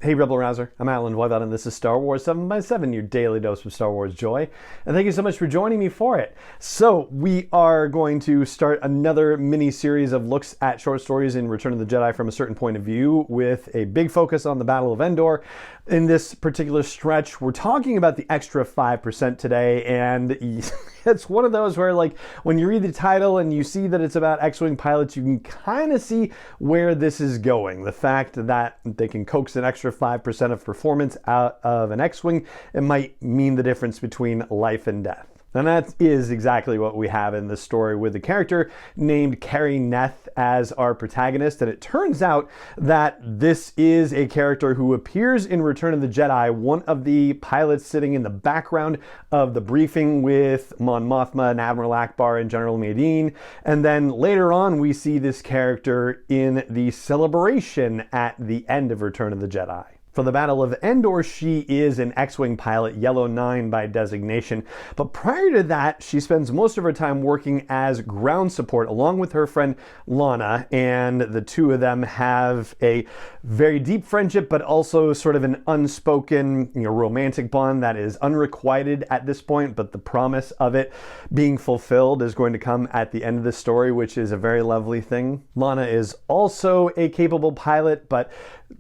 Hey Rebel Rouser, I'm Alan Voivod and this is Star Wars 7x7, your daily dose of Star Wars joy. And thank you so much for joining me for it. So we are going to start another mini-series of looks at short stories in Return of the Jedi from a certain point of view with a big focus on the Battle of Endor. In this particular stretch, we're talking about the extra 5% today, and it's one of those where, like, when you read the title and you see that it's about X-Wing pilots, you can kind of see where this is going. The fact that they can coax an extra 5% of performance out of an X-Wing, it might mean the difference between life and death. And that is exactly what we have in this story with a character named Carrie Neth as our protagonist. And it turns out that this is a character who appears in Return of the Jedi, one of the pilots sitting in the background of the briefing with Mon Mothma and Admiral Akbar and General Madine. And then later on, we see this character in the celebration at the end of Return of the Jedi. For the Battle of Endor, she is an X-Wing pilot, Yellow 9 by designation. But prior to that, she spends most of her time working as ground support along with her friend Lana. And the two of them have a very deep friendship, but also sort of an unspoken, romantic bond that is unrequited at this point. But the promise of it being fulfilled is going to come at the end of the story, which is a very lovely thing. Lana is also a capable pilot, but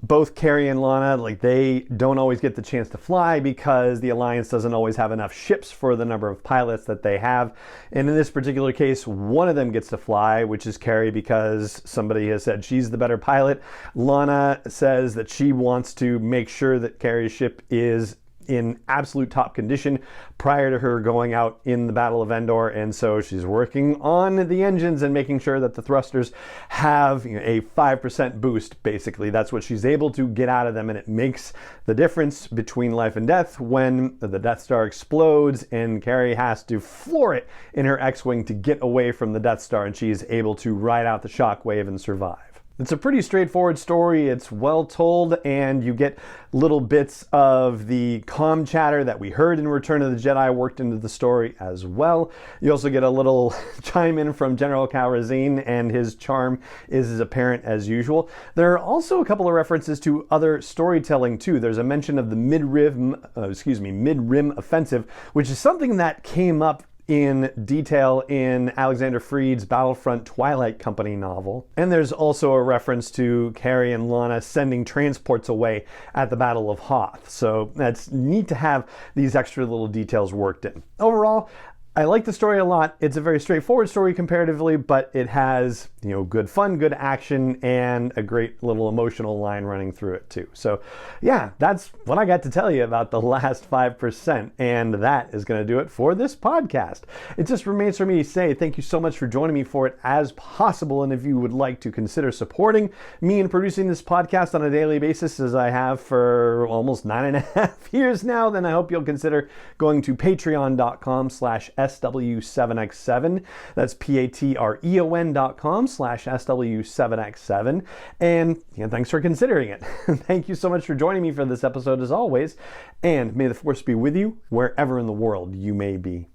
both Carrie and Lana, they don't always get the chance to fly because the Alliance doesn't always have enough ships for the number of pilots that they have. And in this particular case, one of them gets to fly, which is Carrie, because somebody has said she's the better pilot. Lana says that she wants to make sure that Carrie's ship is in absolute top condition prior to her going out in the Battle of Endor, and so she's working on the engines and making sure that the thrusters have a 5% boost. Basically, that's what she's able to get out of them, and it makes the difference between life and death when the Death Star explodes and Carrie has to floor it in her X-Wing to get away from the Death Star, and she's able to ride out the shockwave and survive. It's a pretty straightforward story. It's well told, and you get little bits of the comm chatter that we heard in Return of the Jedi worked into the story as well. You also get a little chime in from General Calrissian, and his charm is as apparent as usual. There are also a couple of references to other storytelling too. There's a mention of the mid-rim offensive, which is something that came up in detail in Alexander Freed's Battlefront Twilight Company novel. And there's also a reference to Carrie and Lana sending transports away at the Battle of Hoth. So that's neat to have these extra little details worked in. Overall, I like the story a lot. It's a very straightforward story comparatively, but it has, good fun, good action, and a great little emotional line running through it too. So yeah, that's what I got to tell you about the last 5%, and that is going to do it for this podcast. It just remains for me to say thank you so much for joining me for it as possible, and if you would like to consider supporting me in producing this podcast on a daily basis, as I have for almost 9.5 years now, then I hope you'll consider going to patreon.com/SW7x7. That's patreon.com/SW7x7. And thanks for considering it. Thank you so much for joining me for this episode as always. And may the Force be with you wherever in the world you may be.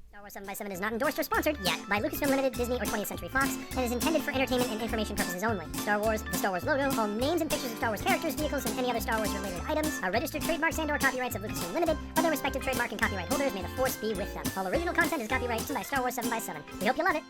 Star Wars 7x7 is not endorsed or sponsored yet by Lucasfilm Limited, Disney, or 20th Century Fox, and is intended for entertainment and information purposes only. Star Wars, the Star Wars logo, all names and pictures of Star Wars characters, vehicles, and any other Star Wars related items are registered trademarks and/or copyrights of Lucasfilm Limited, or their respective trademark and copyright holders. May the Force be with them. All original content is copyright by Star Wars 7x7. We hope you love it.